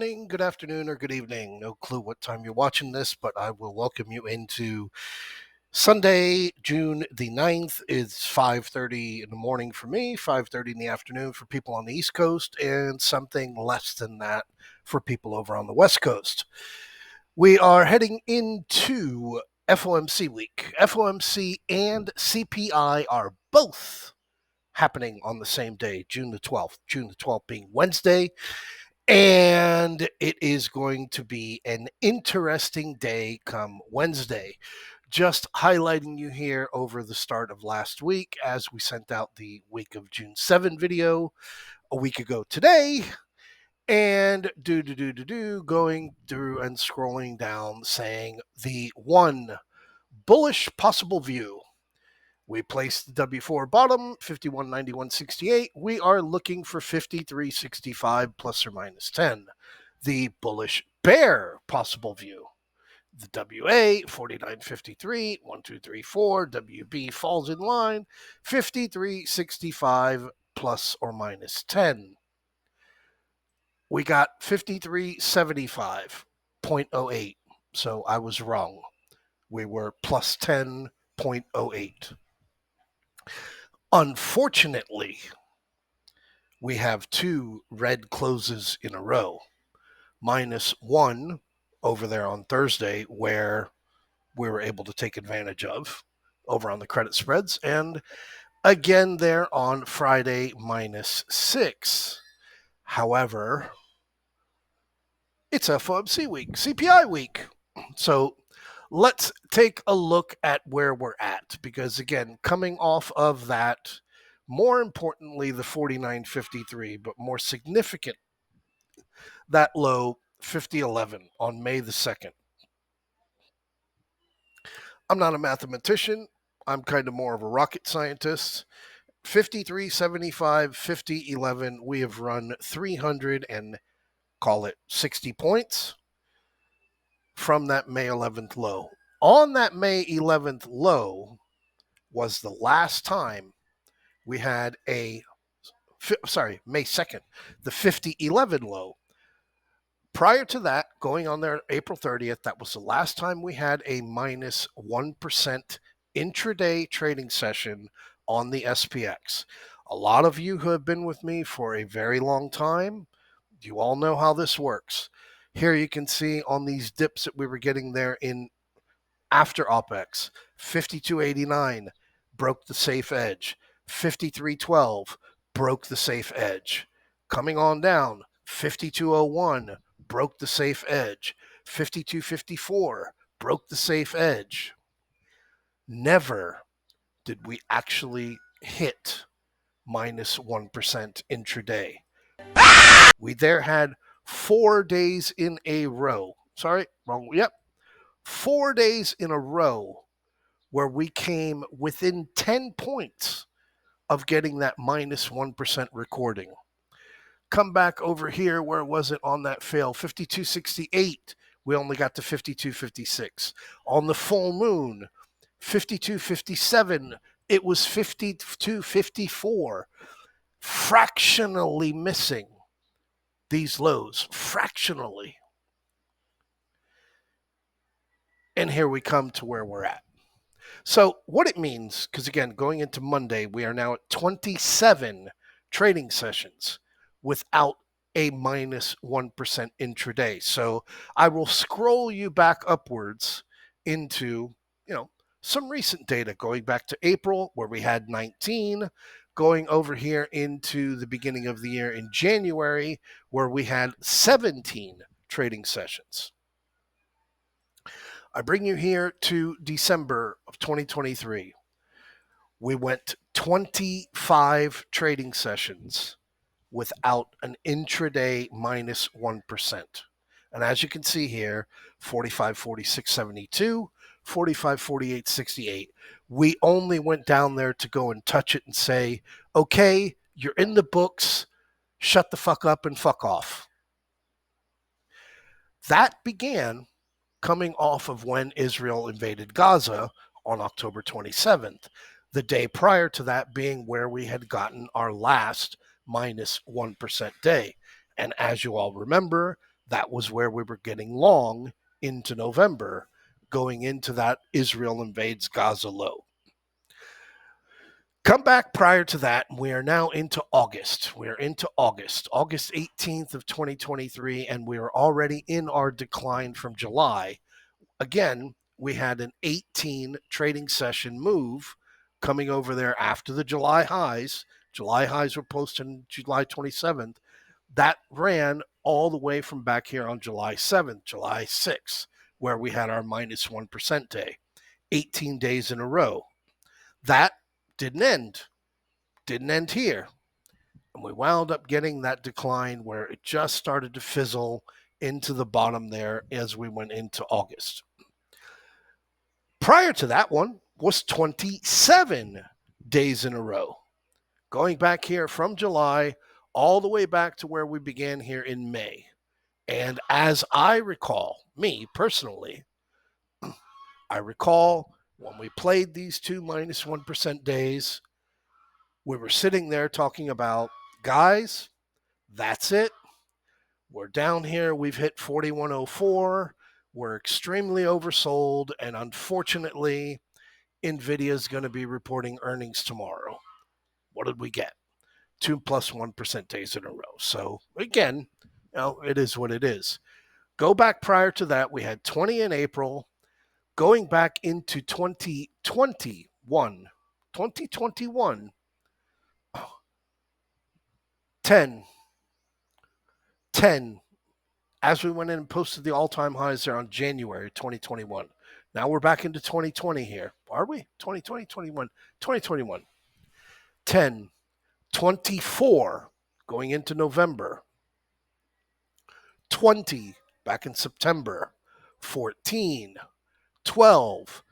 morning, good afternoon, or good evening. No clue what time you're watching this, but I will welcome you into Sunday, June the 9th. It's 5:30 in the morning for me, 5:30 in the afternoon for people on the East Coast, and something less than that for people over on the West Coast. We are heading into FOMC week. FOMC and CPI are both happening on the same day, June the 12th. June the 12th being Wednesday. And it is going to be an interesting day come Wednesday. Just highlighting you here over the start of last week as we sent out the week of June 7 video a week ago today. And going through and scrolling down saying the one bullish possible view. We placed the W4 bottom, 51.9168. We are looking for 53.65 plus or minus 10. The bullish bear possible view. The WA, 49.53, 1, 2, 3, 4. WB falls in line, 53.65 plus or minus 10. We got 53.75.08. So I was wrong. We were plus 10.08. Unfortunately, we have two red closes in a row, minus one over there on Thursday, where we were able to take advantage of over on the credit spreads, and again there on Friday, minus 6. However, it's FOMC week, CPI week. So let's take a look at where we're at, because again, coming off of that, more importantly, the 49.53, but more significant, that low 50.11 on May the 2nd. I'm not a mathematician. I'm kind of more of a rocket scientist. 53.75, 50.11, we have run 300 and call it 60 points from that May 11th low. On that May 11th low was the last time we had May 2nd, the 50.11 low. Prior to that, going on there April 30th, that was the last time we had a minus 1% intraday trading session on the SPX. A lot of you who have been with me for a very long time, you all know how this works. Here you can see on these dips that we were getting there in after OPEX, 52.89 broke the safe edge, 53.12 broke the safe edge. Coming on down, 52.01 broke the safe edge, 52.54 broke the safe edge. Never did we actually hit minus 1% intraday. We there had 4 days in a row. Sorry, wrong. Yep. 4 days in a row where we came within 10 points of getting that minus 1% recording. Come back over here, where was it on that fail? 52.68. We only got to 52.56. On the full moon, 52.57. It was 52.54. Fractionally missing these lows. Fractionally. And here we come to where we're at. So what it means, because again, going into Monday, we are now at 27 trading sessions without a minus 1% intraday. So I will scroll you back upwards into, some recent data going back to April, where we had 19, going over here into the beginning of the year in January, where we had 17 trading sessions. I bring you here to December of 2023. We went 25 trading sessions without an intraday minus 1%. And as you can see here, 45.46.72, 45.48.68. We only went down there to go and touch it and say, okay, you're in the books, shut the fuck up and fuck off. That began coming off of when Israel invaded Gaza on October 27th. The day prior to that being where we had gotten our last minus 1% day. And as you all remember, that was where we were getting long into November, going into that Israel invades Gaza low. Come back prior to that, we are now into August. We're into August 18th of 2023, and we are already in our decline from July. Again, we had an 18 trading session move coming over there after the July highs. July highs were posted on July 27th. That ran all the way from back here on July 7th, July 6th, where we had our minus 1% day, 18 days in a row. That didn't end here. And we wound up getting that decline where it just started to fizzle into the bottom there as we went into August. Prior to that one was 27 days in a row. Going back here from July all the way back to where we began here in May. And as I recall, me personally, I recall when we played these two minus 1% days, we were sitting there talking about, guys, that's it. We're down here. We've hit 4104. We're extremely oversold. And unfortunately, NVIDIA is going to be reporting earnings tomorrow. What did we get? 2 plus 1% days in a row. So again, it is what it is. Go back prior to that. We had 20 in April. Going back into 2021, 10, as we went in and posted the all-time highs there on January 2021. Now we're back into 2020 here. Are we? 2020, 21, 2021. 10, 24 going into November. 20 back in September. 14, 12,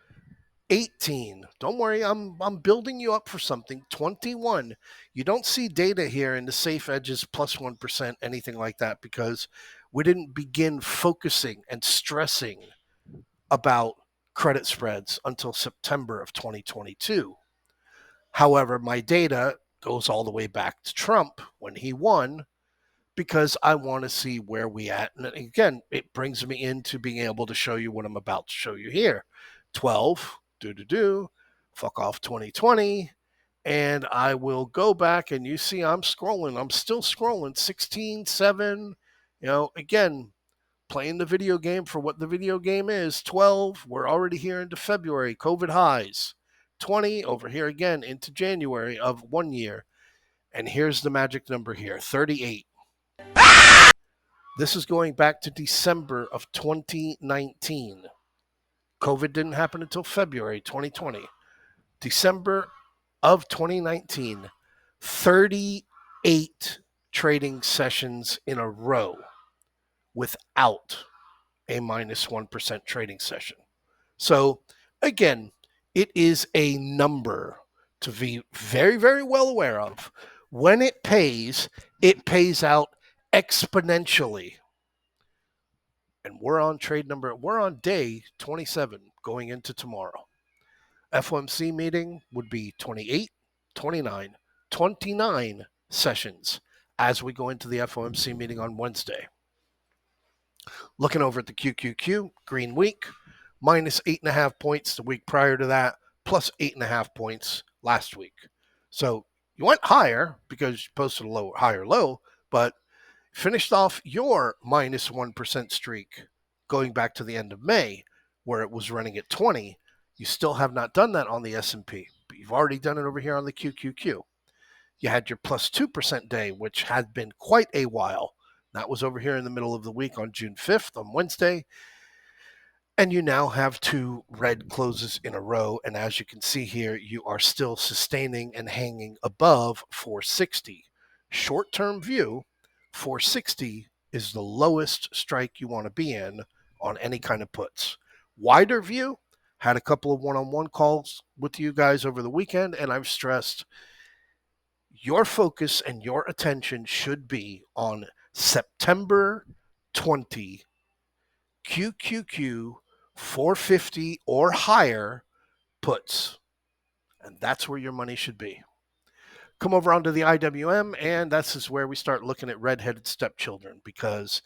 18. Don't worry, I'm building you up for something. 21. You don't see data here in the safe edges plus 1%, anything like that, because we didn't begin focusing and stressing about credit spreads until September of 2022. However, my data goes all the way back to Trump when he won, because I want to see where we at. And again, it brings me into being able to show you what I'm about to show you here. 12, fuck off 2020. And I will go back and you see I'm scrolling. I'm still scrolling. 16, 7, again, playing the video game for what the video game is. 12, we're already here into February, COVID highs. 20, over here again into January of 1 year. And here's the magic number here, 38. This is going back to December of 2019. COVID didn't happen until February 2020. December of 2019, 38 trading sessions in a row without a minus 1% trading session. So again, it is a number to be very, very well aware of. When it pays out exponentially. And we're on day 27 going into tomorrow. FOMC meeting would be 28, 29, 29 sessions as we go into the FOMC meeting on Wednesday. Looking over at the QQQ, green week, minus 8.5 points the week prior to that, plus 8.5 points last week. So you went higher because you posted a higher low, but finished off your minus 1% streak going back to the end of May, where it was running at 20. You still have not done that on the S&P, but you've already done it over here on the QQQ. You had your plus 2% day, which had been quite a while. That was over here in the middle of the week on June 5th on Wednesday. And you now have 2 red closes in a row. And as you can see here, you are still sustaining and hanging above 460. Short-term view, 460 is the lowest strike you want to be in on any kind of puts. Wider view, had a couple of one-on-one calls with you guys over the weekend, and I've stressed your focus and your attention should be on September 20 QQQ 450 or higher puts. And that's where your money should be. Come over onto the IWM, and this is where we start looking at red-headed stepchildren, because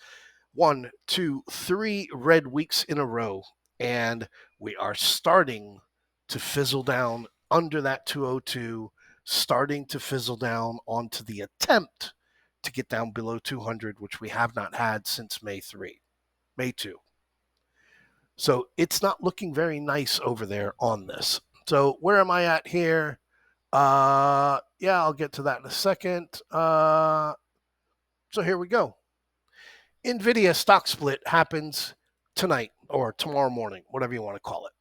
1, 2, 3 red weeks in a row, and we are starting to fizzle down under that 202, starting to fizzle down onto the attempt to get down below 200, which we have not had since May 2. So it's not looking very nice over there on this. So where am I at here? Yeah, I'll get to that in a second. So here we go. NVIDIA stock split happens tonight or tomorrow morning, whatever you want to call it.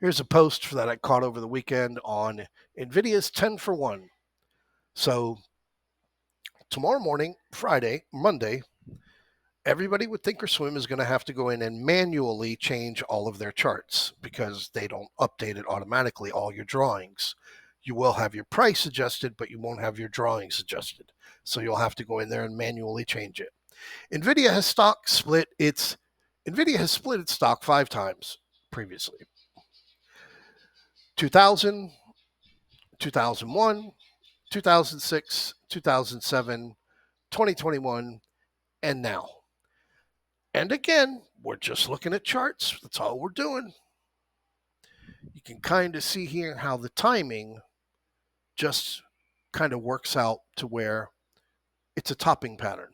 Here's a post that I caught over the weekend on NVIDIA's 10 for 1. So tomorrow morning, Monday, everybody with Thinkorswim is going to have to go in and manually change all of their charts because they don't update it automatically, all your drawings. You will have your price adjusted, but you won't have your drawings adjusted. So you'll have to go in there and manually change it. NVIDIA has split its stock 5 times previously. 2000, 2001, 2006, 2007, 2021, and now. And again, we're just looking at charts. That's all we're doing. You can kind of see here how the timing just kind of works out to where it's a topping pattern.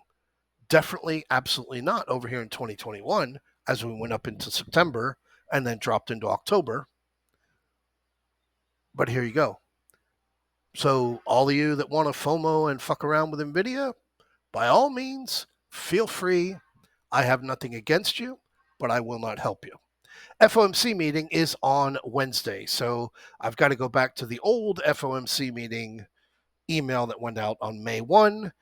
Definitely, absolutely not over here in 2021 as we went up into September and then dropped into October. But here you go. So all of you that want to FOMO and fuck around with NVIDIA, by all means, feel free. I have nothing against you, but I will not help you. FOMC meeting is on Wednesday, so I've got to go back to the old FOMC meeting email that went out on May 1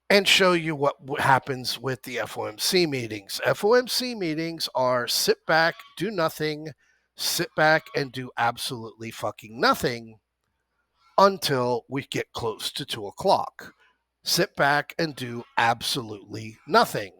and show you what happens with the FOMC meetings. FOMC meetings are sit back, do nothing, sit back and do absolutely fucking nothing until we get close to 2 o'clock. Sit back and do absolutely nothing.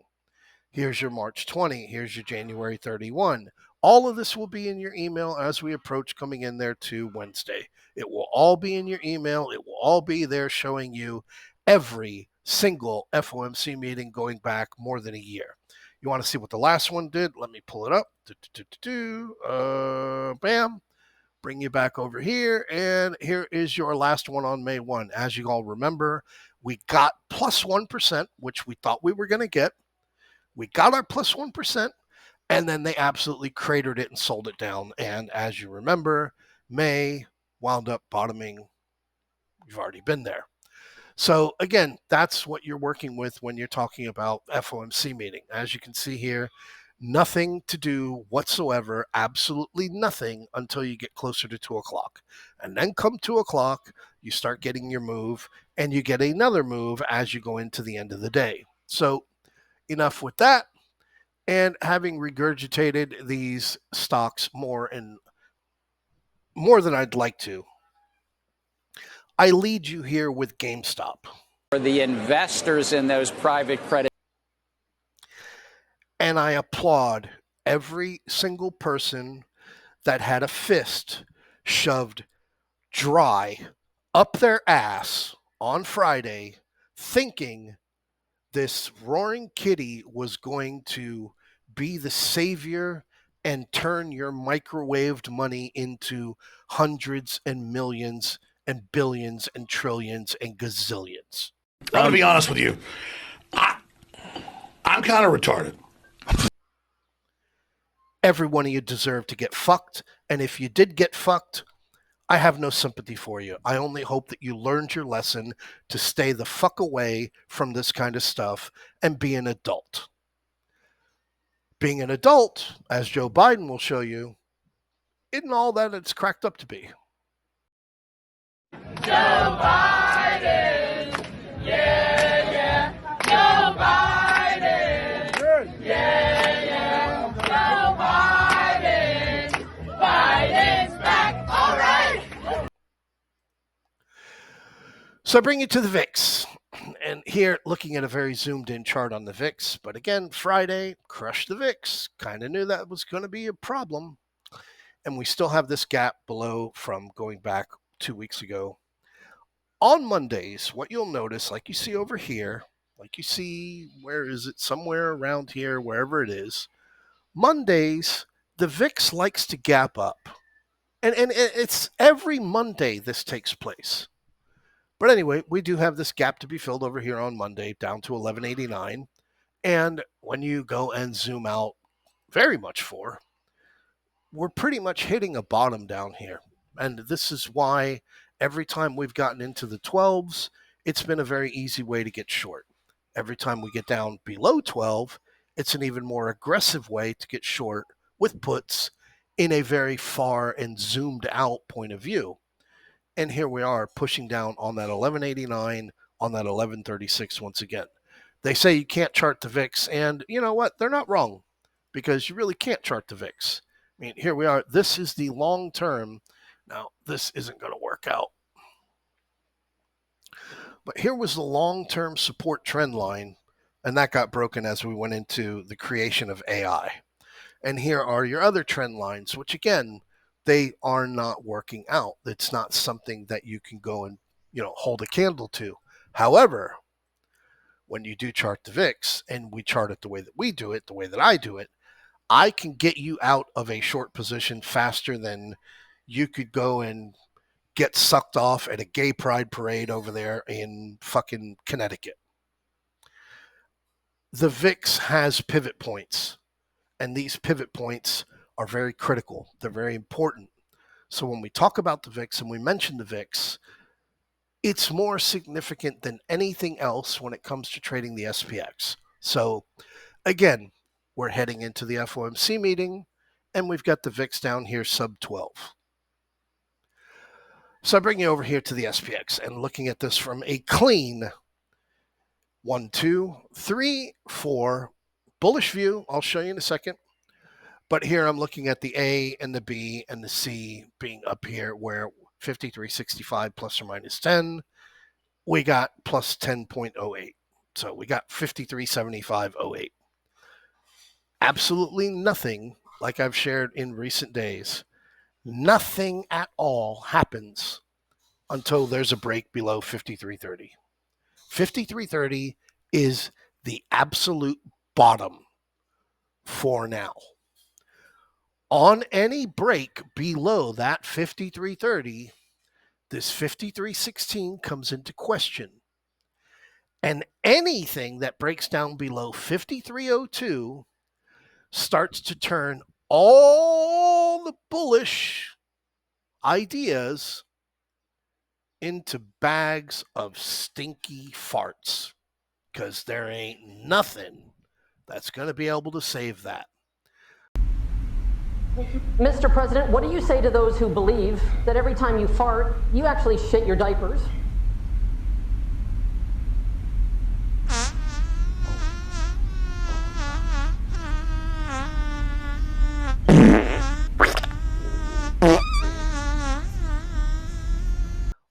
Here's your March 20. Here's your January 31. All of this will be in your email as we approach coming in there to Wednesday. It will all be in your email. It will all be there showing you every single FOMC meeting going back more than a year. You want to see what the last one did? Let me pull it up. Bam. Bring you back over here. And here is your last one on May 1. As you all remember, we got plus 1%, which we thought we were going to get. We got our plus 1%, and then they absolutely cratered it and sold it down. And as you remember, May wound up bottoming. We've already been there. So again, that's what you're working with when you're talking about FOMC meeting. As you can see here, nothing to do whatsoever, absolutely nothing until you get closer to 2 o'clock. And then come 2 o'clock, you start getting your move, and you get another move as you go into the end of the day. So enough with that. And having regurgitated these stocks more than I'd like to, I lead you here with GameStop. For the investors in those private credit. And I applaud every single person that had a fist shoved dry up their ass on Friday, thinking this roaring kitty was going to be the savior and turn your microwaved money into hundreds and millions and billions and trillions and gazillions. I'm going to be honest with you. I'm kind of retarded. Every one of you deserve to get fucked. And if you did get fucked, I have no sympathy for you. I only hope that you learned your lesson to stay the fuck away from this kind of stuff and be an adult. Being an adult, as Joe Biden will show you, isn't all that it's cracked up to be. Joe Biden, yeah, yeah. Joe Biden, yeah, yeah. Joe Biden, Biden's back, all right. So I bring you to the VIX. And here, looking at a very zoomed in chart on the VIX. But again, Friday, crushed the VIX. Kind of knew that was going to be a problem. And we still have this gap below from going back 2 weeks ago. On Mondays, what you'll notice, like you see over here, like you see, where is it? Somewhere around here, wherever it is. Mondays, the VIX likes to gap up. And it's every Monday this takes place. But anyway, we do have this gap to be filled over here on Monday down to 1189. And when you go and zoom out very much for, we're pretty much hitting a bottom down here. And this is why every time we've gotten into the 12s, it's been a very easy way to get short. Every time we get down below 12, it's an even more aggressive way to get short with puts in a very far and zoomed out point of view. And here we are pushing down on that 1189, on that 1136 once again. They say you can't chart the VIX, and you know what? They're not wrong, because you really can't chart the VIX. I mean, here we are. This is the long term. Now, this isn't going to work out. But here was the long-term support trend line, and that got broken as we went into the creation of AI. And here are your other trend lines, which again, they are not working out. It's not something that you can go and, hold a candle to. However, when you do chart the VIX, and we chart it the way that we do it, the way that I do it, I can get you out of a short position faster than you could go and get sucked off at a gay pride parade over there in fucking Connecticut. The VIX has pivot points, and these pivot points are very critical. They're very important. So when we talk about the VIX and we mention the VIX, it's more significant than anything else when it comes to trading the SPX. So again, we're heading into the FOMC meeting, and we've got the VIX down here sub 12. So I bring you over here to the SPX and looking at this from a clean 1, 2, 3, 4 bullish view. I'll show you in a second. But here I'm looking at the A and the B and the C being up here where 53.65 plus or minus 10. We got plus 10.08. So we got 53.75.08. Absolutely nothing, like I've shared in recent days, nothing at all happens until there's a break below 53.30. 53.30 is the absolute bottom for now. On any break below that 53.30, this 53.16 comes into question. And anything that breaks down below 53.02 starts to turn all the bullish ideas into bags of stinky farts, because there ain't nothing that's going to be able to save that. Mr. President, what do you say to those who believe that every time you fart, you actually shit your diapers?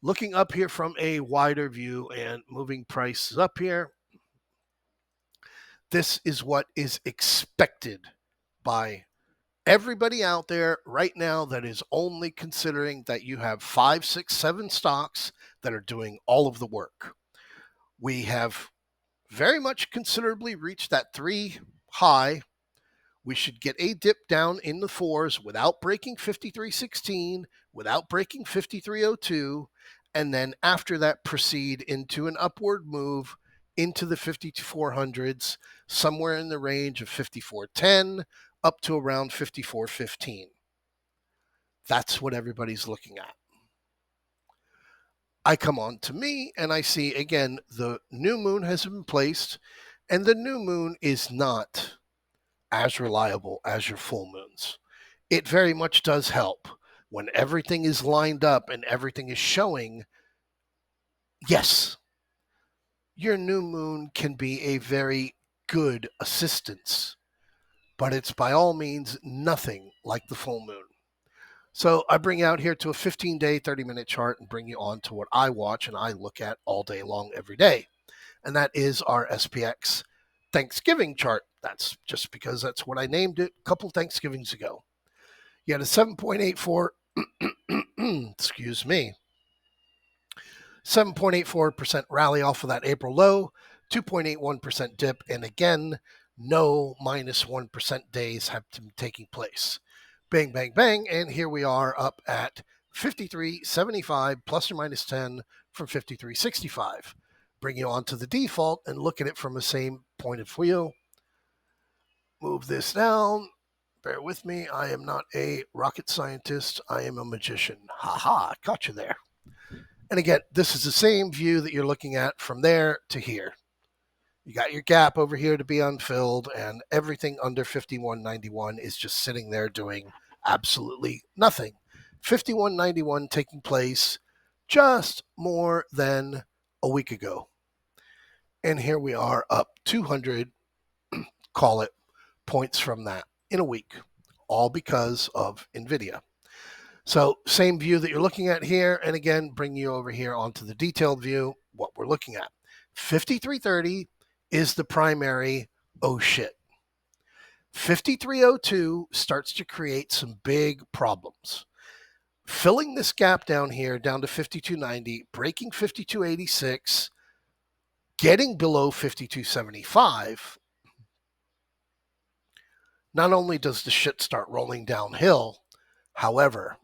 Looking up here from a wider view and moving prices up here, this is what is expected by everybody out there right now that is only considering that you have 5, 6, 7 stocks that are doing all of the work. We have very much considerably reached that 3 high. We should get a dip down in the 4s without breaking 53.16, without breaking 53.02, and then after that proceed into an upward move into the 5400s, somewhere in the range of 54.10 up to around 54.15. That's what everybody's looking at. I come on to me and I see, again, the new moon has been placed, and the new moon is not as reliable as your full moons. It very much does help when everything is lined up and everything is showing. Yes, your new moon can be a very good assistance, but it's by all means nothing like the full moon. So I bring you out here to a 15-day, 30-minute chart and bring you on to what I watch and I look at all day long, every day. And that is our SPX Thanksgiving chart. That's just because that's what I named it a couple Thanksgivings ago. You had a 7.84, excuse me, 7.84% rally off of that April low 2.81% dip. And again, no minus 1% days have been taking place. Bang, bang, bang. And here we are up at 53.75 plus or minus 10 from 53.65. Bring you on to the default and look at it from the same point of view. Move this down. Bear with me. I am not a rocket scientist. I am a magician. Ha, caught you there. And again, this is the same view that you're looking at from there to here. You got your gap over here to be unfilled, and everything under 51.91 is just sitting there doing absolutely nothing. 51.91 taking place just more than a week ago. And here we are up 200, call it, points from that in a week, all because of NVIDIA. So same view that you're looking at here, and again, bring you over here onto the detailed view, what we're looking at. 53.30 is the primary oh shit. 53.02 starts to create some big problems. Filling this gap down here, down to 52.90, breaking 52.86, getting below 52.75, not only does the shit start rolling downhill, however,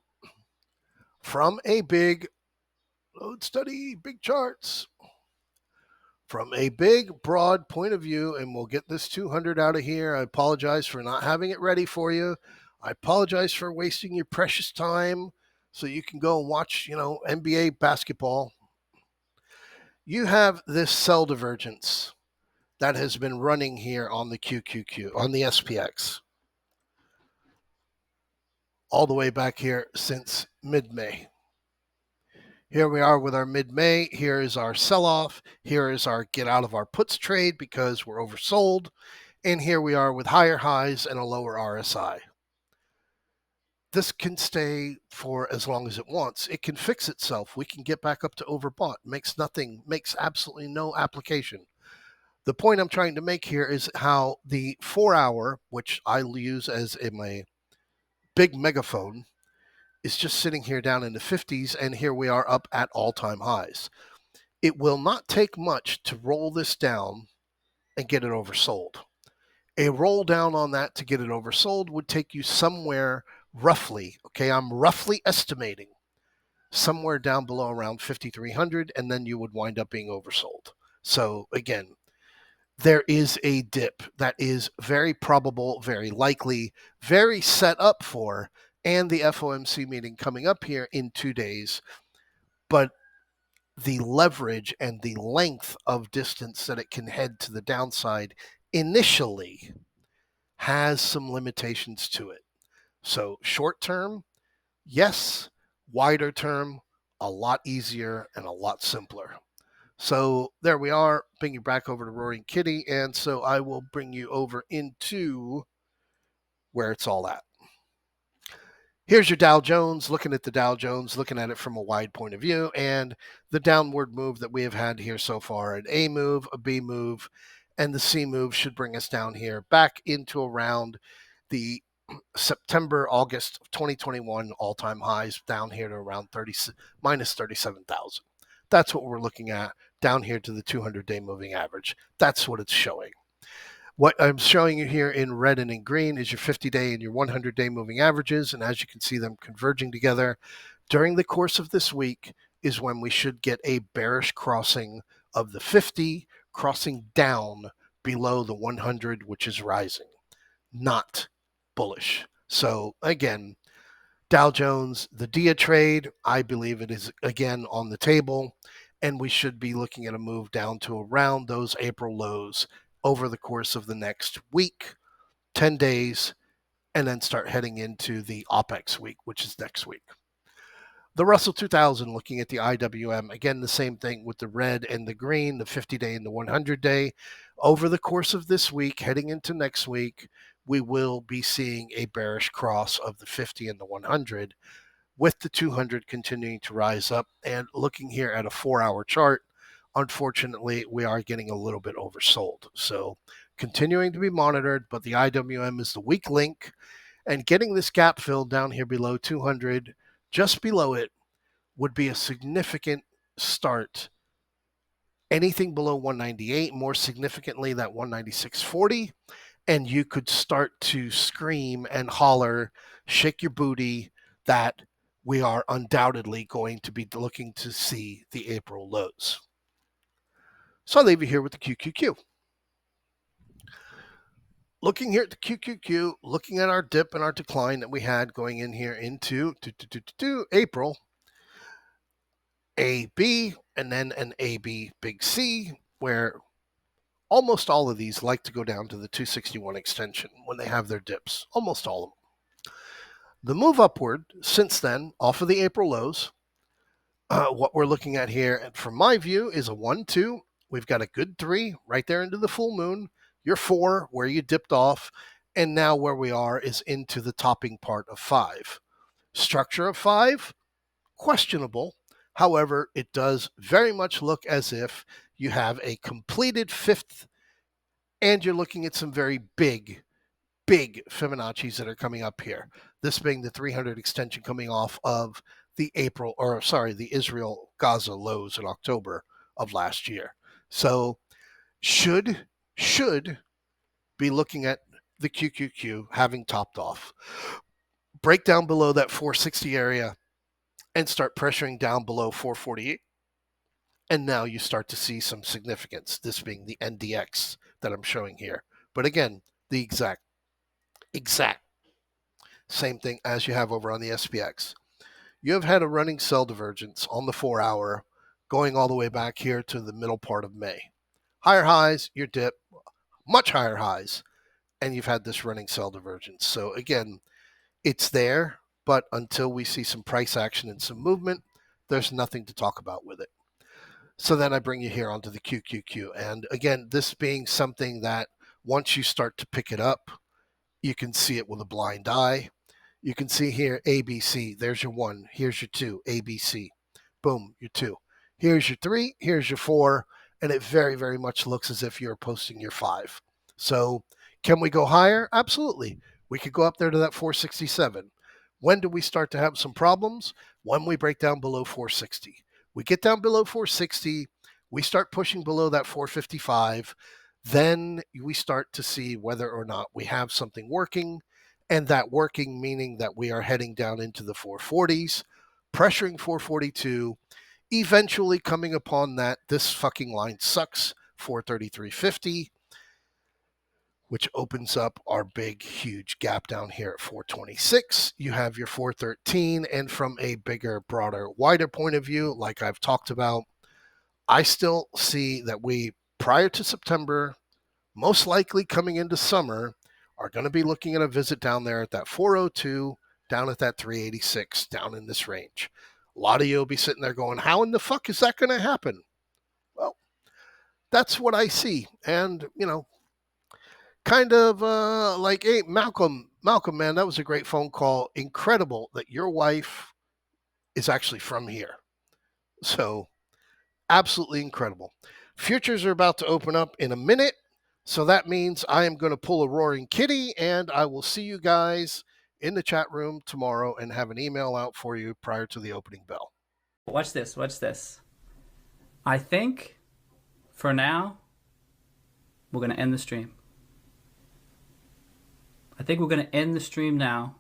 from a big load study, big charts, from a big, broad point of view, and we'll get this 200 out of here. I apologize for not having it ready for you. I apologize for wasting your precious time so you can go and watch, NBA basketball. You have this sell divergence that has been running here on the QQQ, on the SPX, all the way back here since mid-May. Here we are with our mid-May. Here is our sell-off. Here is our get out of our puts trade because we're oversold. And here we are with higher highs and a lower RSI. This can stay for as long as it wants. It can fix itself. We can get back up to overbought. Makes absolutely no application. The point I'm trying to make here is how the 4-hour, which I use as my big megaphone, is just sitting here down in the 50s, and here we are up at all-time highs. It will not take much to roll this down and get it oversold. A roll down on that to get it oversold would take you somewhere roughly, okay, I'm roughly estimating, somewhere down below around 5,300, and then you would wind up being oversold. So again, there is a dip that is very probable, very likely, very set up for, and the FOMC meeting coming up here in 2 days. But the leverage and the length of distance that it can head to the downside initially has some limitations to it. So short term, yes. Wider term, a lot easier and a lot simpler. So there we are. Bring you back over to Roaring Kitty. And so I will bring you over into where it's all at. Here's your Dow Jones, looking at the Dow Jones, looking at it from a wide point of view, and the downward move that we have had here so far, an A move, a B move, and the C move should bring us down here back into around the September, August of 2021 all-time highs down here to around minus 37,000. That's what we're looking at down here to the 200-day moving average. That's what it's showing. What I'm showing you here in red and in green is your 50-day and your 100-day moving averages, and as you can see them converging together during the course of this week is when we should get a bearish crossing of the 50, crossing down below the 100, which is rising, not bullish. So again, Dow Jones, the DIA trade, I believe it is again on the table, and we should be looking at a move down to around those April lows over the course of the next week, 10 days, and then start heading into the OPEX week, which is next week. The Russell 2000, looking at the IWM, again, the same thing with the red and the green, the 50-day and the 100-day. Over the course of this week, heading into next week, we will be seeing a bearish cross of the 50 and the 100, with the 200 continuing to rise up. And looking here at a 4-hour chart, unfortunately, we are getting a little bit oversold. So continuing to be monitored, but the IWM is the weak link, and getting this gap filled down here below 200, just below it, would be a significant start Anything below 198, more significantly that 196.40, and you could start to scream and holler, shake your booty that we are undoubtedly going to be looking to see the April lows. So I'll leave you here with the QQQ. Looking here at the QQQ, looking at our dip and our decline that we had going in here into April, AB, and then an AB big C, where almost all of these like to go down to the 261 extension when they have their dips, almost all of them. The move upward since then, off of the April lows, what we're looking at here, and from my view, is a 1-2. We've got a good 3 right there into the full moon. Your 4 where you dipped off, and now where we are is into the topping part of 5. Structure of 5, questionable. However, it does very much look as if you have a completed 5th, and you're looking at some very big Fibonacci's that are coming up here. This being the 300 extension coming off of the the Israel-Gaza lows in October of last year. So should be looking at the QQQ having topped off. Break down below that 460 area and start pressuring down below 448. And now you start to see some significance, this being the NDX that I'm showing here. But again, the exact same thing as you have over on the SPX. You have had a running sell divergence on the 4-hour going all the way back here to the middle part of May. Higher highs, your dip, much higher highs, and you've had this running sell divergence. So again, it's there, but until we see some price action and some movement, there's nothing to talk about with it. So then I bring you here onto the QQQ. And again, this being something that once you start to pick it up, you can see it with a blind eye. You can see here ABC. There's your 1. Here's your 2. ABC. Boom, your 2. Here's your 3. Here's your 4. And it very, very much looks as if you're posting your 5. So can we go higher? Absolutely. We could go up there to that 467. When do we start to have some problems? When we break down below 460. We get down below 460. We start pushing below that 455. Then we start to see whether or not we have something working, and that working meaning that we are heading down into the 440s, pressuring 442, eventually coming upon that this fucking line sucks, 433.50, which opens up our big, huge gap down here at 426. You have your 413, and from a bigger, broader, wider point of view, like I've talked about, I still see that we, prior to September, most likely coming into summer, are going to be looking at a visit down there at that 402, down at that 386, down in this range. A lot of you will be sitting there going, how in the fuck is that going to happen? Well, that's what I see. And, you know, kind of like, hey, Malcolm, man, that was a great phone call. Incredible that your wife is actually from here. So absolutely incredible. Futures are about to open up in a minute. So that means I am going to pull a roaring kitty, and I will see you guys in the chat room tomorrow and have an email out for you prior to the opening bell. Watch this. Watch this. I think for now, we're going to end the stream. I think we're going to end the stream now.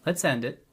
Let's end it.